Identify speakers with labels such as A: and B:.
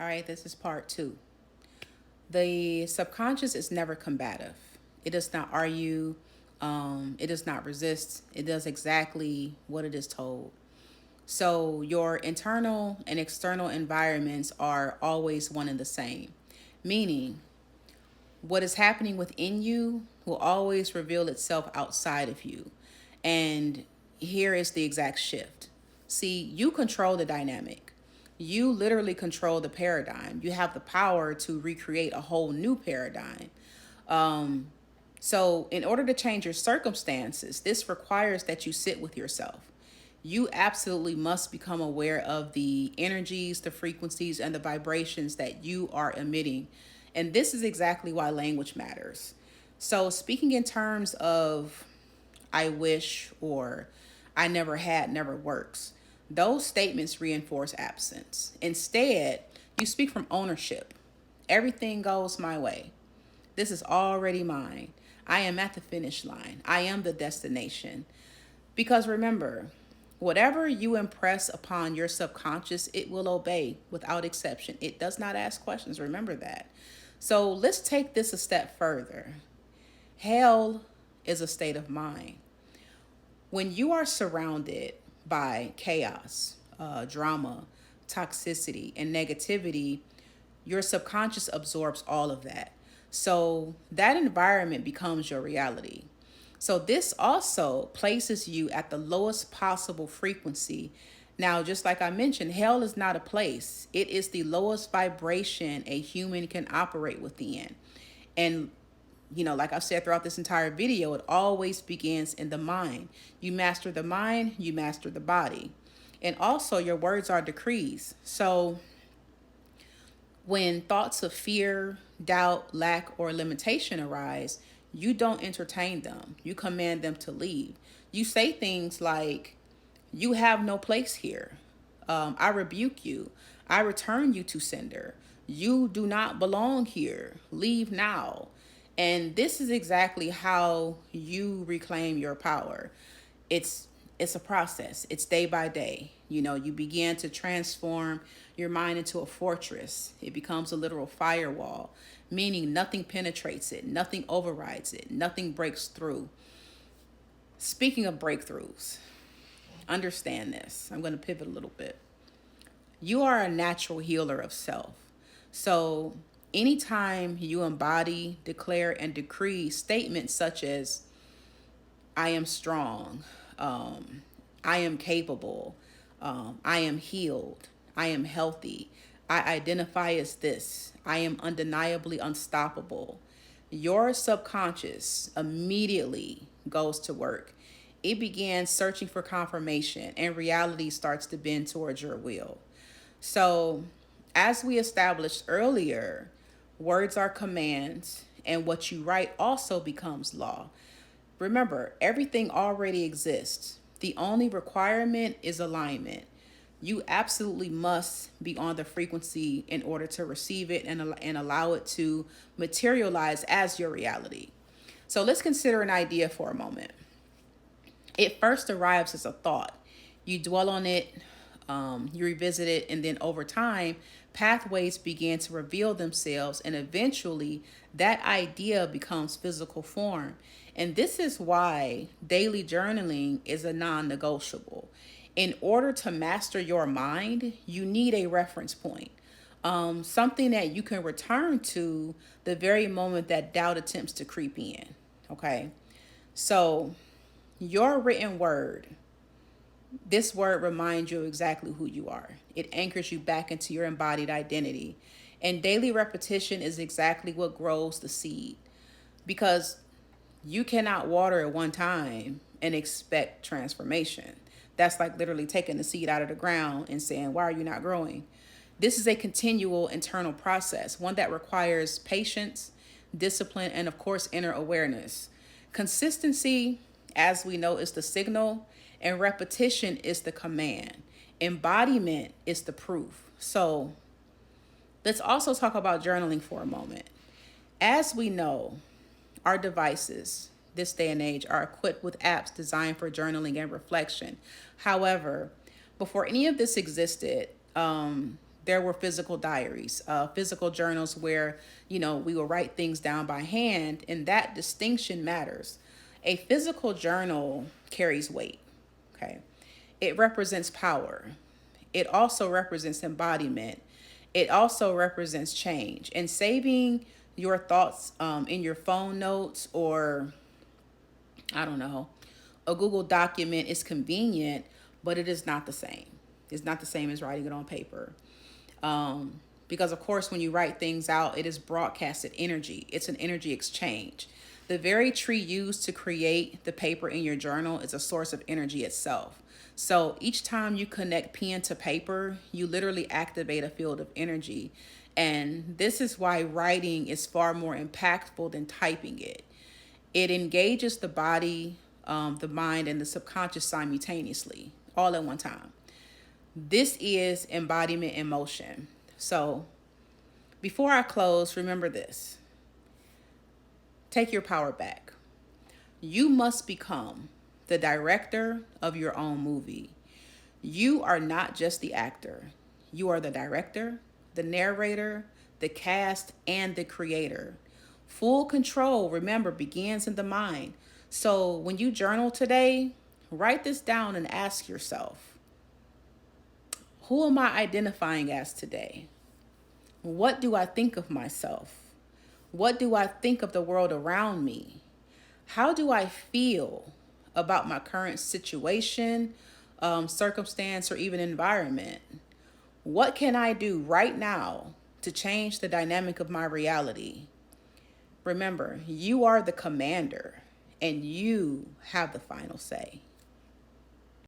A: All right, this is part two. The subconscious is never combative. It does not argue. It does not resist. It does exactly what it is told. So your internal and external environments are always one and the same, meaning what is happening within you will always reveal itself outside of you. And here is the exact shift. See, you control the dynamic. You literally control the paradigm. You have the power to recreate a whole new paradigm. So, in order to change your circumstances, this requires that you sit with yourself. You absolutely must become aware of the energies, the frequencies, and the vibrations that you are emitting. And this is exactly why language matters. So, speaking in terms of I wish or I never had never works, those statements reinforce absence. Instead, you speak from ownership. Everything goes my way. This is already mine. I am at the finish line. I am the destination. Because remember, whatever you impress upon your subconscious, it will obey without exception. It does not ask questions. Remember that. So let's take this a step further. Hell is a state of mind. When you are surrounded by chaos, drama, toxicity, and negativity, your subconscious absorbs all of that. So that environment becomes your reality. So this also places you at the lowest possible frequency. Now, just like I mentioned, hell is not a place. It is the lowest vibration a human can operate within. And like I've said throughout this entire video, it always begins in the mind. You master the mind, you master the body. And also, your words are decrees. So, when thoughts of fear, doubt, lack, or limitation arise, you don't entertain them. You command them to leave. You say things like, you have no place here. I rebuke you. I return you to sender. You do not belong here. Leave now. And this is exactly how you reclaim your power. It's it's a process. It's day by day. You begin to transform your mind into a fortress. It becomes a literal firewall, meaning nothing penetrates it, nothing overrides it, nothing breaks through. Speaking of breakthroughs, understand this. I'm going to pivot a little bit. You are a natural healer of self. So, anytime you embody, declare, and decree statements such as, I am strong, I am capable, I am healed, I am healthy, I identify as this, I am undeniably unstoppable, your subconscious immediately goes to work. It begins searching for confirmation, and reality starts to bend towards your will. So, as we established earlier, words are commands, and what you write also becomes law. Remember, everything already exists. The only requirement is alignment. You absolutely must be on the frequency in order to receive it and allow it to materialize as your reality. So let's consider an idea for a moment. It first arrives as a thought. You dwell on it, you revisit it, and then over time, pathways begin to reveal themselves, and eventually, that idea becomes physical form. And this is why daily journaling is a non negotiable. In order to master your mind, you need a reference point, something that you can return to the very moment that doubt attempts to creep in. Okay, so your written word, this word reminds you exactly who you are. It anchors you back into your embodied identity. And daily repetition is exactly what grows the seed. Because you cannot water at one time and expect transformation. That's like literally taking the seed out of the ground and saying, why are you not growing? This is a continual internal process, one that requires patience, discipline, and of course, inner awareness. Consistency, as we know, is the signal, and repetition is the command. Embodiment is the proof. So let's also talk about journaling for a moment. As we know, our devices, this day and age, are equipped with apps designed for journaling and reflection. However, before any of this existed, there were physical diaries, physical journals where, we will write things down by hand, and that distinction matters. A physical journal carries weight, okay? It represents power. It also represents embodiment. It also represents change. And saving your thoughts in your phone notes, or I don't know, a Google document is convenient, but it is not the same. It's not the same as writing it on paper. Because, of course, when you write things out, it is broadcasted energy. It's an energy exchange. The very tree used to create the paper in your journal is a source of energy itself. So each time you connect pen to paper, you literally activate a field of energy. And this is why writing is far more impactful than typing it. It engages the body, the mind, and the subconscious simultaneously, all at one time. This is embodiment in motion. So before I close, remember this. Take your power back. You must become the director of your own movie. You are not just the actor. You are the director, the narrator, the cast, and the creator. Full control, remember, begins in the mind. So when you journal today, write this down and ask yourself, who am I identifying as today? What do I think of myself? What do I think of the world around me? How do I feel about my current situation, circumstance, or even environment? What can I do right now to change the dynamic of my reality? Remember, you are the commander and you have the final say.